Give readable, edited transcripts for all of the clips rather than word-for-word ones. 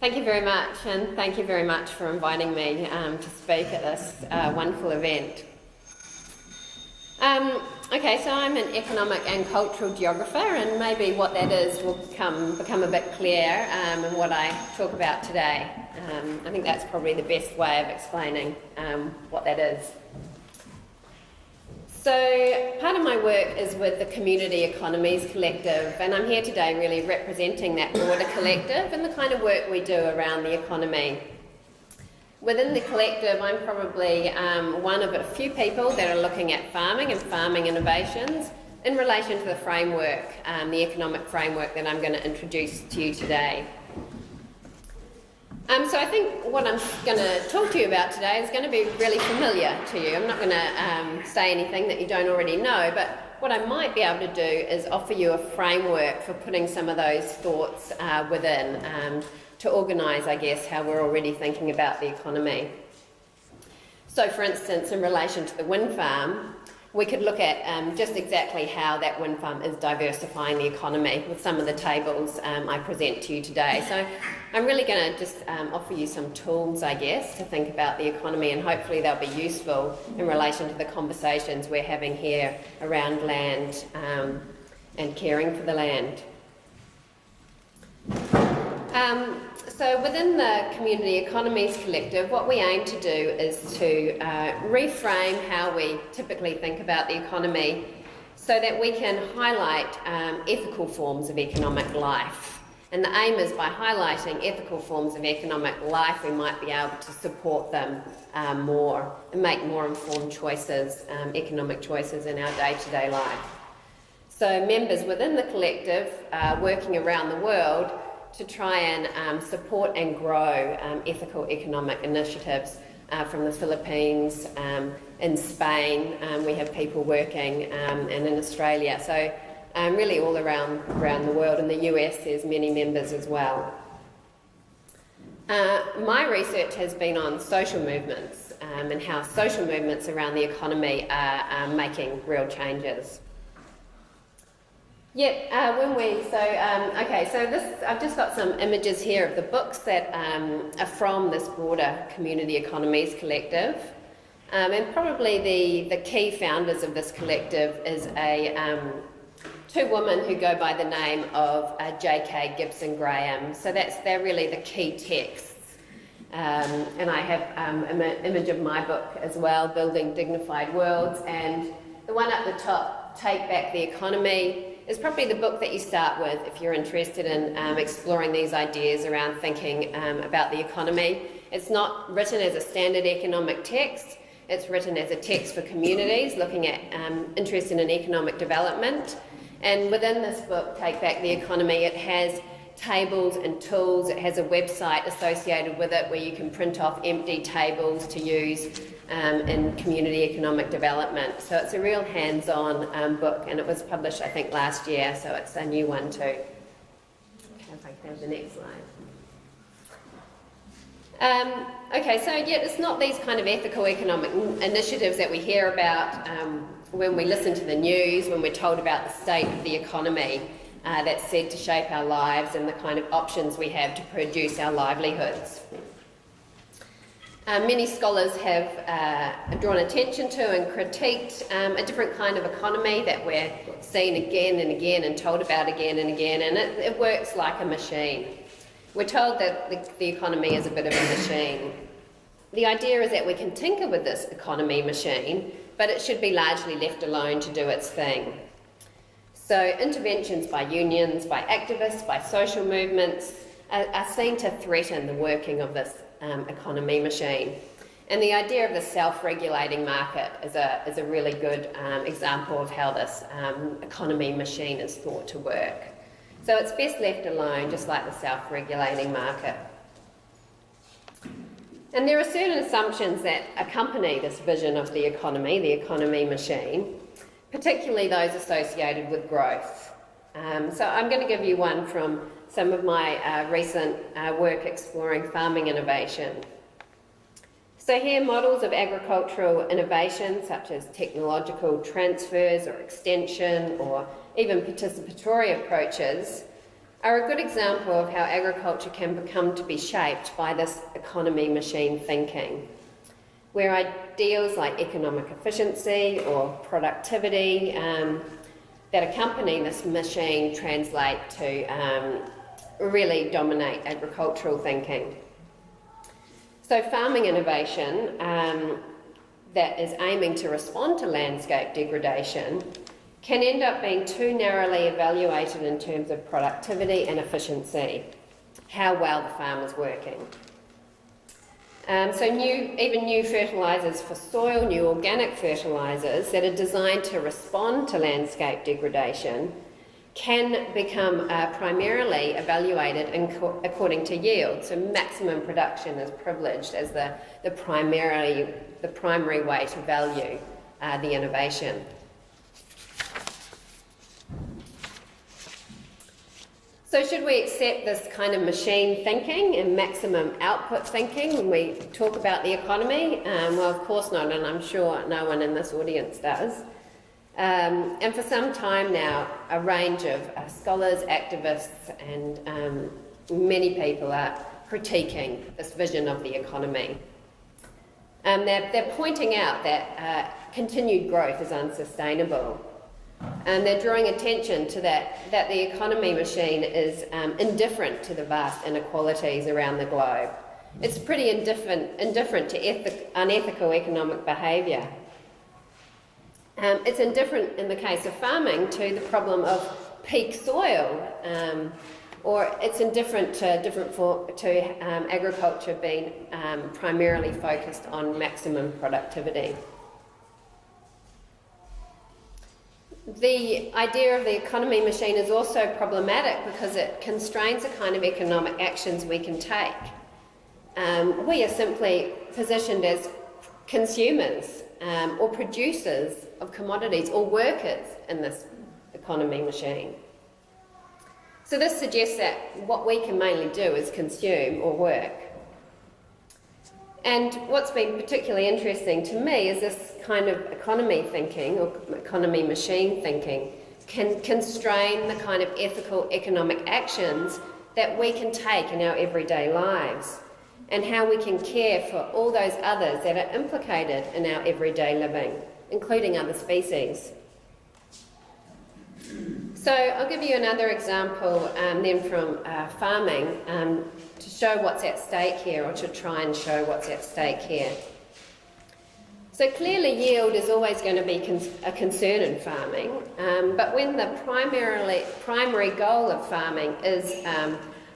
Thank you very much, and thank you very much for inviting me to speak at this wonderful event. Okay, so I'm an economic and cultural geographer, and maybe what that is will become a bit clear in what I talk about today. I think that's probably the best way of explaining what that is. So part of my work is with the Community Economies Collective, and I'm here today really representing that broader collective and the kind of work we do around the economy. Within the collective, I'm probably one of a few people that are looking at farming and farming innovations in relation to the framework, the economic framework that I'm going to introduce to you today. So I think what I'm going to talk to you about today is going to be really familiar to you. I'm not going to say anything that you don't already know, but what I might be able to do is offer you a framework for putting some of those thoughts within to organise, I guess, how we're already thinking about the economy. So, for instance, in relation to the wind farm, we could look at just exactly how that wind farm is diversifying the economy with some of the tables I present to you today. So I'm really going to just offer you some tools, I guess, to think about the economy, and hopefully they'll be useful in relation to the conversations we're having here around land and caring for the land. So within the Community Economies Collective, what we aim to do is to reframe how we typically think about the economy so that we can highlight ethical forms of economic life. And the aim is by highlighting ethical forms of economic life, we might be able to support them more and make more informed choices, economic choices in our day-to-day life. So members within the collective are working around the world to try and support and grow ethical economic initiatives from the Philippines, in Spain, we have people working, and in Australia. So really all around the world. In the US there's many members as well. My research has been on social movements and how social movements around the economy are making real changes. I've just got some images here of the books that are from this broader Community Economies Collective. And probably the key founders of this collective is two women who go by the name of J.K. Gibson Graham. So they're really the key texts. And I have an image of my book as well, Building Dignified Worlds. And the one at the top, Take Back the Economy, is probably the book that you start with if you're interested in exploring these ideas around thinking about the economy. It's not written as a standard economic text. It's written as a text for communities looking at interested in economic development. And within this book, Take Back the Economy, it has tables and tools. It has a website associated with it where you can print off empty tables to use in community economic development. So it's a real hands-on book, and it was published, I think, last year, so it's a new one too. Okay, if I can have the next slide. Okay, so yeah, it's not these kind of ethical economic initiatives that we hear about when we listen to the news, when we're told about the state of the economy that's said to shape our lives and the kind of options we have to produce our livelihoods. Many scholars have drawn attention to and critiqued a different kind of economy that we're seeing again and again and told about again and again, and it works like a machine. We're told that the economy is a bit of a machine. The idea is that we can tinker with this economy machine, but it should be largely left alone to do its thing. So interventions by unions, by activists, by social movements are seen to threaten the working of this economy machine. And the idea of the self-regulating market is a really good example of how this economy machine is thought to work. So it's best left alone, just like the self-regulating market. And there are certain assumptions that accompany this vision of the economy machine, particularly those associated with growth. So I'm going to give you one from some of my recent work exploring farming innovation. So here, models of agricultural innovation, such as technological transfers or extension or even participatory approaches, are a good example of how agriculture can become to be shaped by this economy machine thinking, where ideals like economic efficiency or productivity that accompany this machine translate to really dominate agricultural thinking. So farming innovation that is aiming to respond to landscape degradation can end up being too narrowly evaluated in terms of productivity and efficiency, how well the farm is working. So even new fertilisers for soil, new organic fertilisers that are designed to respond to landscape degradation can become primarily evaluated according to yield. So maximum production is privileged as the primary way to value the innovation. So should we accept this kind of machine thinking and maximum output thinking when we talk about the economy? Well, of course not, and I'm sure no one in this audience does. And for some time now, a range of scholars, activists, and many people are critiquing this vision of the economy. They're pointing out that continued growth is unsustainable. And they're drawing attention to that the economy machine is indifferent to the vast inequalities around the globe. It's pretty indifferent to unethical economic behaviour. It's indifferent in the case of farming to the problem of peak soil, or it's indifferent to agriculture being primarily focused on maximum productivity. The idea of the economy machine is also problematic because it constrains the kind of economic actions we can take. We are simply positioned as consumers or producers of commodities or workers in this economy machine. So this suggests that what we can mainly do is consume or work. And what's been particularly interesting to me is this kind of economy thinking or economy machine thinking can constrain the kind of ethical economic actions that we can take in our everyday lives and how we can care for all those others that are implicated in our everyday living, including other species. So I'll give you another example then from farming to show what's at stake here, or to try and show what's at stake here. So clearly yield is always going to be a concern in farming, but when the primary goal of farming is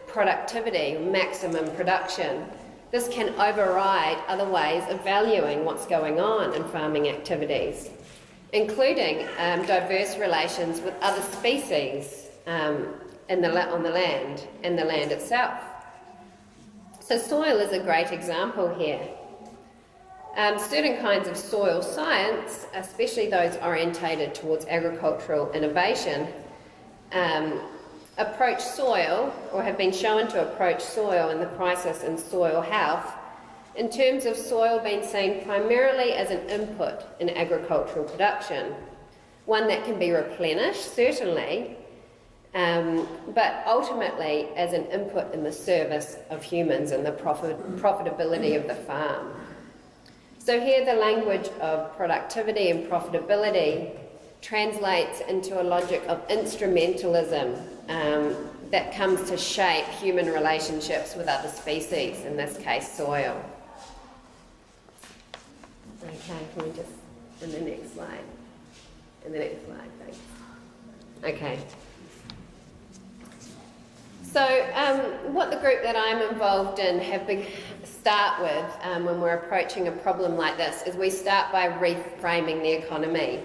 productivity, maximum production, this can override other ways of valuing what's going on in farming activities, including diverse relations with other species on the land and the land itself. So soil is a great example here. Certain kinds of soil science, especially those orientated towards agricultural innovation, approach soil, or have been shown to approach soil and the crisis in soil health in terms of soil being seen primarily as an input in agricultural production, one that can be replenished, certainly, but ultimately as an input in the service of humans and the profitability of the farm. So here the language of productivity and profitability translates into a logic of instrumentalism that comes to shape human relationships with other species, in this case soil. Okay, can we just, in the next slide? In the next slide, thanks. Okay. So what the group that I'm involved in start with when we're approaching a problem like this is we start by reframing the economy.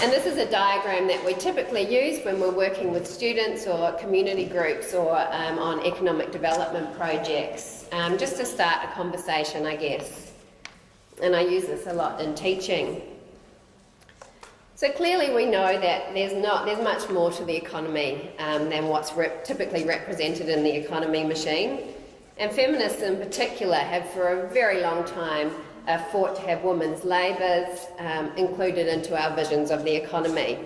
And this is a diagram that we typically use when we're working with students or community groups or on economic development projects, just to start a conversation, I guess. And I use this a lot in teaching. So clearly we know that there's much more to the economy than what's typically represented in the economy machine. And feminists in particular have for a very long time fought to have women's labours included into our visions of the economy.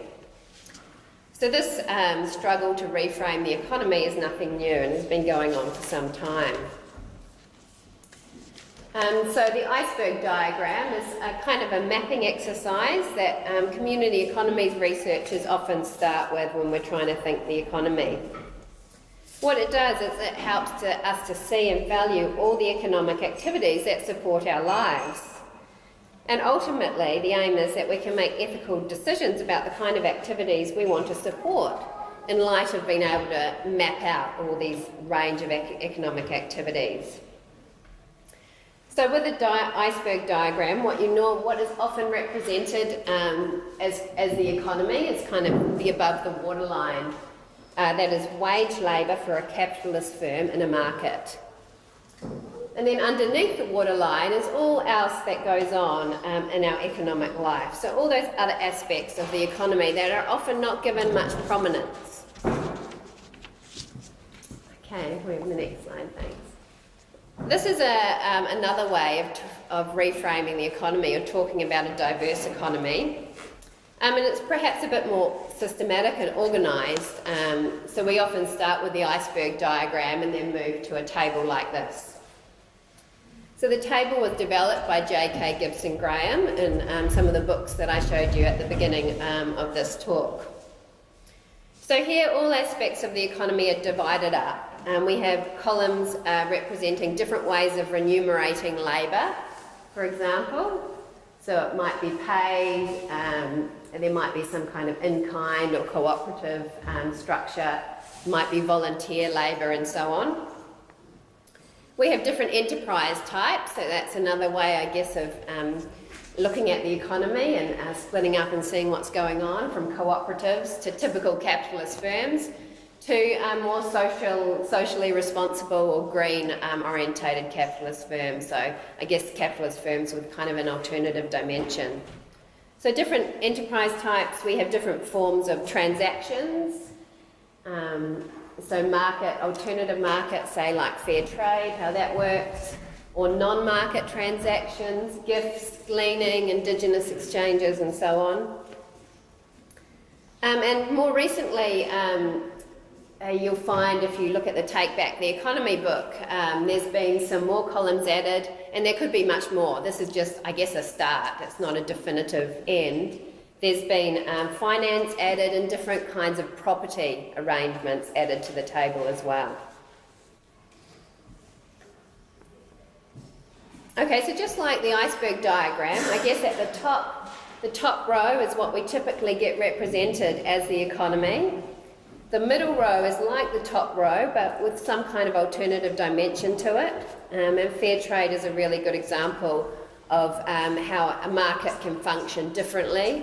So this struggle to reframe the economy is nothing new and has been going on for some time. So the Iceberg Diagram is a kind of a mapping exercise that community economies researchers often start with when we're trying to think the economy. What it does is it helps us to see and value all the economic activities that support our lives. And ultimately, the aim is that we can make ethical decisions about the kind of activities we want to support in light of being able to map out all these range of economic activities. So with the Iceberg Diagram, what is often represented as the economy is kind of the above the waterline. That is wage labour for a capitalist firm in a market. And then underneath the waterline is all else that goes on in our economic life. So all those other aspects of the economy that are often not given much prominence. Okay, we have the next slide, thanks. This is another way of reframing the economy, or talking about a diverse economy. And it's perhaps a bit more systematic and organised. So we often start with the Iceberg Diagram and then move to a table like this. So the table was developed by J.K. Gibson Graham in some of the books that I showed you at the beginning of this talk. So here all aspects of the economy are divided up. We have columns representing different ways of remunerating labour, for example. So it might be paid, and there might be some kind of in-kind or cooperative structure, it might be volunteer labour and so on. We have different enterprise types, so that's another way, I guess, of looking at the economy and splitting up and seeing what's going on, from cooperatives to typical capitalist firms to more socially responsible or green orientated capitalist firms. So I guess capitalist firms with kind of an alternative dimension. So different enterprise types, we have different forms of transactions. So alternative markets, say like fair trade, how that works, or non-market transactions, gifts, gleaning, Indigenous exchanges and so on. And more recently, you'll find if you look at the Take Back the Economy book, there's been some more columns added, and there could be much more. This is just, I guess, a start. It's not a definitive end. There's been finance added and different kinds of property arrangements added to the table as well. Okay, so just like the Iceberg Diagram, I guess at the top row is what we typically get represented as the economy. The middle row is like the top row, but with some kind of alternative dimension to it. And fair trade is a really good example of how a market can function differently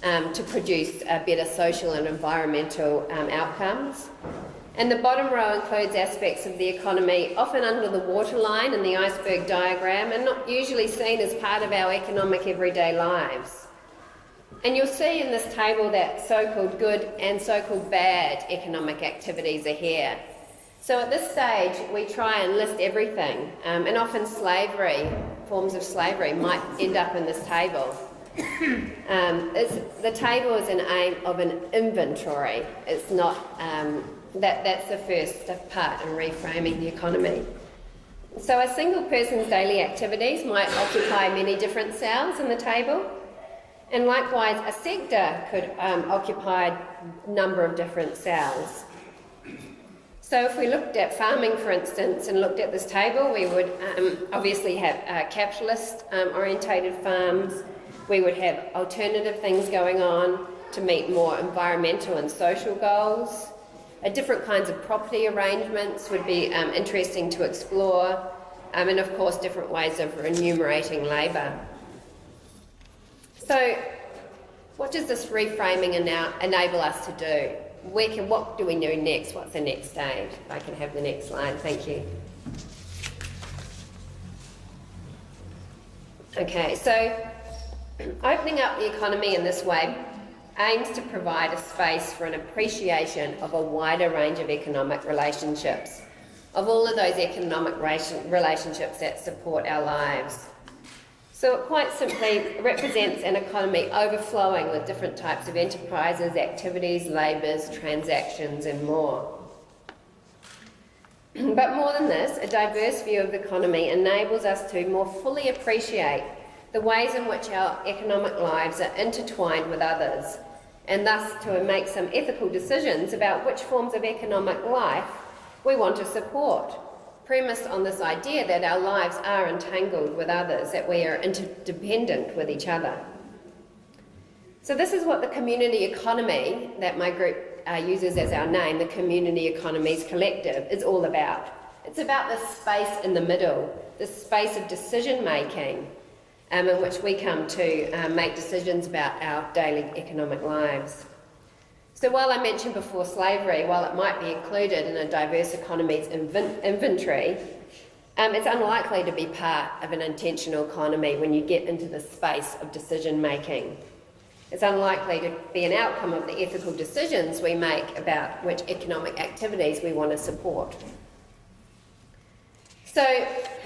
to produce better social and environmental outcomes. And the bottom row includes aspects of the economy often under the waterline in the Iceberg Diagram and not usually seen as part of our economic everyday lives. And you'll see in this table that so-called good and so-called bad economic activities are here. So at this stage, we try and list everything, and often forms of slavery might end up in this table. The table is an aim of an inventory. It's not, that's the first part in reframing the economy. So a single person's daily activities might occupy many different cells in the table. And likewise, a sector could occupy a number of different cells. So if we looked at farming, for instance, and looked at this table, we would obviously have capitalist-orientated farms. We would have alternative things going on to meet more environmental and social goals. Different kinds of property arrangements would be interesting to explore. And of course, different ways of remunerating labour. So, what does this reframing enable us to do? What do we do next? What's the next stage? If I can have the next slide, thank you. Okay, so opening up the economy in this way aims to provide a space for an appreciation of a wider range of economic relationships, of all of those economic relationships that support our lives. So it quite simply represents an economy overflowing with different types of enterprises, activities, labours, transactions and more. But more than this, a diverse view of the economy enables us to more fully appreciate the ways in which our economic lives are intertwined with others, and thus to make some ethical decisions about which forms of economic life we want to support, premised on this idea that our lives are entangled with others, that we are interdependent with each other. So this is what the community economy that my group uses as our name, the Community Economies Collective, is all about. It's about this space in the middle, this space of decision making in which we come to make decisions about our daily economic lives. So while I mentioned before slavery, while it might be included in a diverse economies inventory, it's unlikely to be part of an intentional economy when you get into the space of decision making. It's unlikely to be an outcome of the ethical decisions we make about which economic activities we want to support. So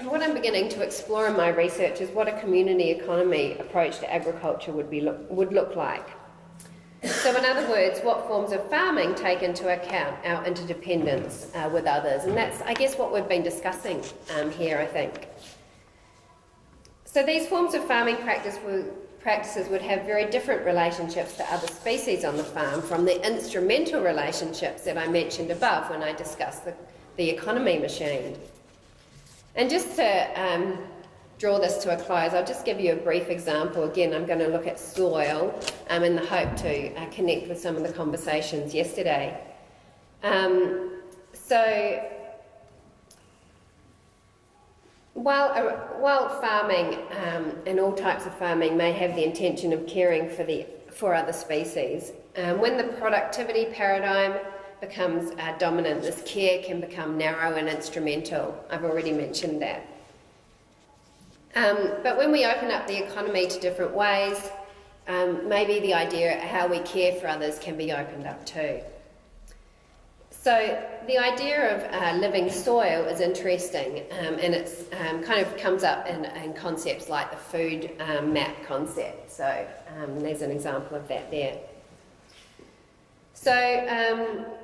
what I'm beginning to explore in my research is what a community economy approach to agriculture would look like. So in other words, what forms of farming take into account our interdependence with others? And that's, I guess, what we've been discussing here, I think. So these forms of farming practices would have very different relationships to other species on the farm from the instrumental relationships that I mentioned above when I discussed the economy machine. And just to draw this to a close, I'll just give you a brief example. Again, I'm going to look at soil in the hope to connect with some of the conversations yesterday. So while farming and all types of farming may have the intention of caring for other species, when the productivity paradigm becomes dominant, this care can become narrow and instrumental. I've already mentioned that. But when we open up the economy to different ways, maybe the idea of how we care for others can be opened up too. So the idea of living soil is interesting, and it's kind of comes up in concepts like the food map concept. So there's an example of that there. So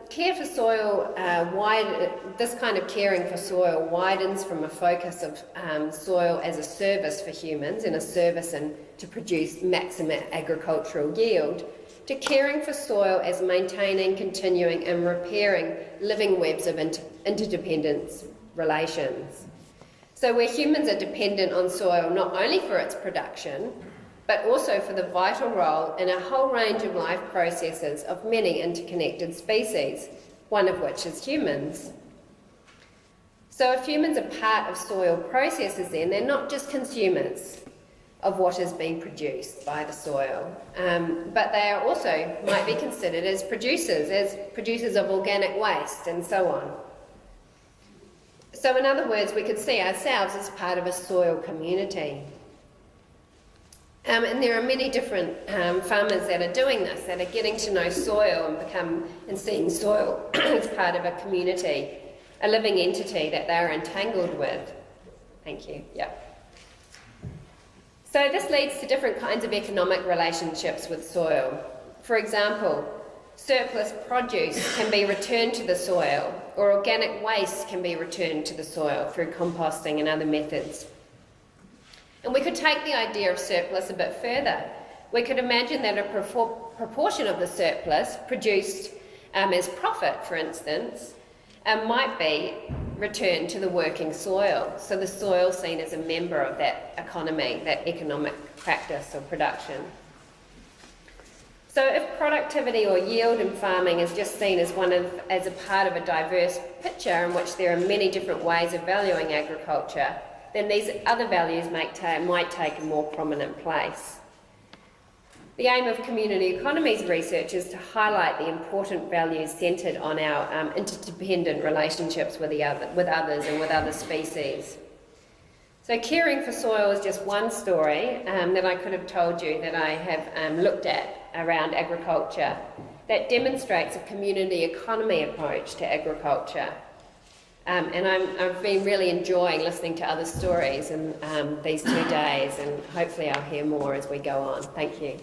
care for soil, this kind of caring for soil widens from a focus of soil as a service for humans and a service to produce maximum agricultural yield, to caring for soil as maintaining, continuing and repairing living webs of interdependence relations. So where humans are dependent on soil not only for its production, but also for the vital role in a whole range of life processes of many interconnected species, one of which is humans. So if humans are part of soil processes, then they're not just consumers of what is being produced by the soil, but they are also might be considered as producers of organic waste and so on. So in other words, we could see ourselves as part of a soil community. And there are many different farmers that are doing this, that are getting to know soil and seeing soil as part of a community, a living entity that they are entangled with. Thank you. Yeah. So this leads to different kinds of economic relationships with soil. For example, surplus produce can be returned to the soil, or organic waste can be returned to the soil through composting and other methods. And we could take the idea of surplus a bit further. We could imagine that a proportion of the surplus produced as profit, for instance, might be returned to the working soil. So the soil seen as a member of that economy, that economic practice or production. So if productivity or yield in farming is just seen as as a part of a diverse picture in which there are many different ways of valuing agriculture, then these other values might take a more prominent place. The aim of community economies research is to highlight the important values centred on our interdependent relationships with others and with other species. So caring for soil is just one story that I could have told you that I have looked at around agriculture that demonstrates a community economy approach to agriculture. And I've been really enjoying listening to other stories in these 2 days, and hopefully I'll hear more as we go on. Thank you.